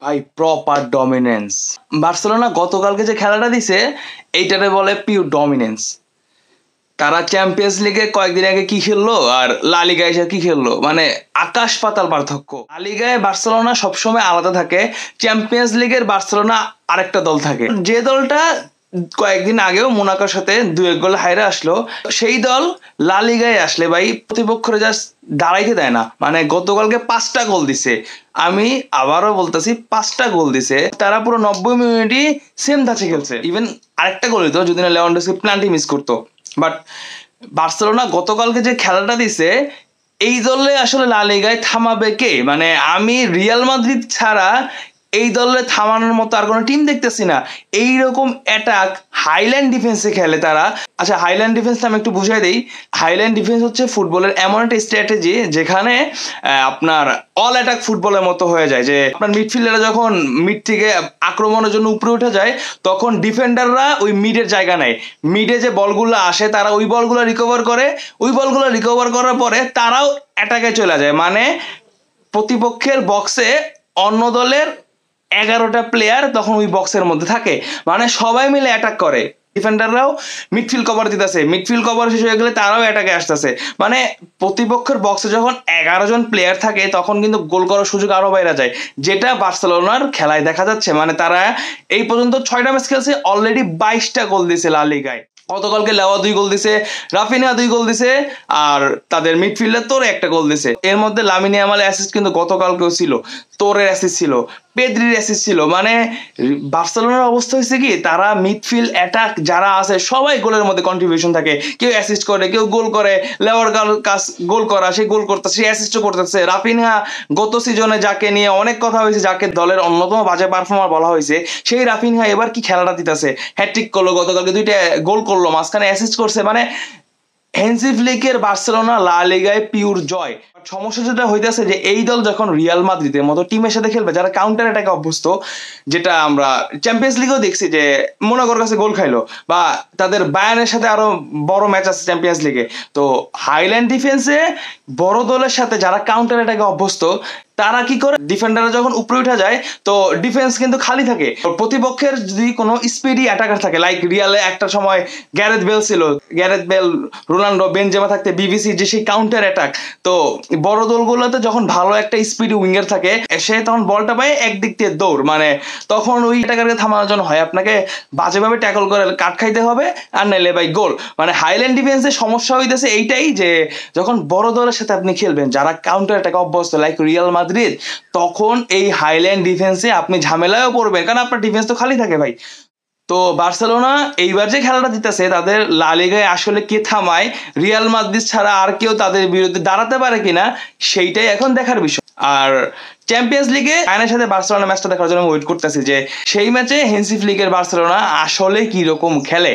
ভাই proper dominance. Barcelona গতকালকে যে খেলাটা দিছে এইটারে বলে পিওর ডমিনেন্স। তারা চ্যাম্পিয়ন্স লিগে কয়েকদিন আগে কি খেললো আর লা লিগায় এসে কি খেললো, মানে আকাশ পাতাল পার্থক্য। লা লিগায় বার্সেলোনা সবসময় আলাদা থাকে, চ্যাম্পিয়ন্স লিগের বার্সেলোনা আরেকটা দল থাকে। যে দলটা কয়েকদিন আগেও মোনাকোর সাথে 2-1 গোলে হাইরা আসলো, সেই দল লা লিগায় আসলে ভাই প্রতিপক্ষরে জাস্ট দাঁড়াইতে দেয় না। মানে গতকালকে 5টা গোল দিছে, আমি আবারও বলতেছি 5টা গোল দিছে। তারা পুরো 90 মিনিটই সেম ধাঁচে খেলছে। ইভেন আরেকটা গোল দিত যদি না লেভানডস্কি প্লান্টি মিস করতো। বাট বার্সেলোনা গতকালকে যে খেলাটা দিছে, এই দলে আসলে লা লিগায় থামাবে কে? মানে আমি রিয়াল মাদ্রিদ ছাড়া এই দলে থামানোর মতো আর কোনো টিম দেখতেছি না। এইরকম অ্যাটাক হাইল্যান্ড ডিফেন্সে খেলে তারা। আচ্ছা, হাইল্যান্ড ডিফেন্সটা আমি একটু বুঝাই দিই। হাইল্যান্ড ডিফেন্স হচ্ছে ফুটবলের এমন একটা স্ট্র্যাটেজি যেখানে আপনার অল অ্যাটাক ফুটবলের মতো হয়ে যায়। যে আপনার মিডফিল্ডাররা যখন মিড থেকে আক্রমণের জন্য উপরে উঠে যায়, তখন ডিফেন্ডাররা ওই মিডের জায়গা নেয়। মিডে যে বলগুলো আসে তারা ওই বলগুলো রিকভার করে, ওই বলগুলো রিকভার করার পরে তারাও অ্যাটাকে চলে যায়। মানে প্রতিপক্ষের বক্সে অন্য দলের 11টা প্লেয়ার তখন ওই বক্সের মধ্যে থাকে, মানে সবাই মিলে অ্যাটাক করে। ডিফেন্ডাররাও মিডফিল্ড কভার দিতেছে, মিডফিল্ড কভার শেষ হয়ে গেলে তারাও অ্যাটাকে আসতেছে। মানে প্রতিপক্ষের বক্সে যখন 11 জন প্লেয়ার থাকে তখন কিন্তু গোল করার সুযোগ আরো বাইরে যায়, যেটা বার্সেলোনার খেলায় দেখা যাচ্ছে। মানে তারা এই পর্যন্ত 6টা ম্যাচ খেলছে, অলরেডি 22টা গোল দিছে লা লিগায়। গতকালকে লেওয়া 2 গোল দিছে, রাফিনিয়া 2 গোল দিছে, আর তাদের মিডফিল্ডার তোরে একটা গোল দিছে। এর মধ্যে লামিনে ইয়ামালের অ্যাসিস্ট কিন্তু গতকালকেও ছিল, তোরের অ্যাসিস্ট ছিল, পেদ্রির অ্যাসিস্ট ছিল। মানে বার্সেলোনার অবস্থা হয়েছে কি, তারা মিডফিল্ড অ্যাটাক যারা আছে সবাই গোলের মধ্যে কন্ট্রিবিউশন থাকে। কেউ অ্যাসিস্ট করে, কেউ গোল করে। লেওয়ার কাজ গোল করা, সে গোল করতেছে, সে অ্যাসিস্টও করতেছে। রাফিনহা গত সিজনে যাকে নিয়ে অনেক কথা হয়েছে, যাকে দলের অন্যতম বাজে পারফর্মার বলা হয়েছে, সেই রাফিনহা এবার কি খেলাটা দিতেছে। হ্যাট্রিক করলো, গতকালকে 2টা গোল করলো, মাঝখানে অ্যাসিস্ট করছে। মানে হ্যান্সি ফ্লিকের বার্সেলোনা লা লিগায় পিওর জয়। সমস্যা যেটা হইতেছে যে এই দল যখন রিয়াল মাদ্রিদের মতো টিমের সাথে খেলবে যারা কাউন্টার অ্যাটাকে অভ্যস্ত, যেটা আমরা চ্যাম্পিয়ন্স লিগেও দেখছি যে মোনাকোর কাছে গোল খাইলো, বা তাদের বায়ার্নের সাথে আরো বড় ম্যাচ আছে চ্যাম্পিয়ন্স লিগে। তো হাইল্যান্ড ডিফেন্সে বড় দলের সাথে যারা কাউন্টার অ্যাটাকে অভ্যস্ত তারা কি করে, ডিফেন্ডাররা যখন উপরে উঠে যায় তো ডিফেন্স কিন্তু খালি থাকে। প্রতিপক্ষের যদি কোনো স্পিডি অ্যাটাকার থাকে, লাইক রিয়ালে একটা সময় গ্যারেথ বেল ছিল, গ্যারেথ বেল, রোনাল্ডো, বেনজেমা থাকতে বিবিসি যে সেই কাউন্টার অ্যাটাক, তো বড় দলগুলোতে যখন ভালো একটা স্পিডি উইঙ্গার থাকে, সে তখন বলটা পায় একদিক দিয়ে দৌড়, মানে তখন ওই অ্যাটাকারকে থামানোর জন্য হয় আপনাকে বাজেভাবে ট্যাকল করে কাট খাইতে হবে, আর নাইলে ভাই গোল। মানে হাইল্যান্ড ডিফেন্সের সমস্যা হইতেছে এইটাই যে যখন বড় দলের সাথে আপনি খেলবেন যারা কাউন্টার অ্যাটাকে অভ্যস্ত লাইক রিয়াল মাদ্রিদ, তখন এই হাইল্যান্ড ডিফেন্সে আপনি ঝামেলায়ও পড়বেন, কারণ আপনার ডিফেন্স তো খালি থাকে ভাই। তো বার্সেলোনা এইবার যে খেলাটা জিতেছে, তাদের লা লিগায় আসলে কে থামায়, রিয়াল মাদ্রিদ ছাড়া আর কেউ তাদের বিরুদ্ধে দাঁড়াতে পারে কিনা, সেইটাই এখন দেখার বিষয়। আর চ্যাম্পিয়ন্স লিগে বায়ার্নের সাথে বার্সেলোনা ম্যাচটা দেখার জন্য ওয়েট করতেছি যে সেই ম্যাচে হ্যান্সি ফ্লিকের বার্সেলোনা আসলে কি রকম খেলে।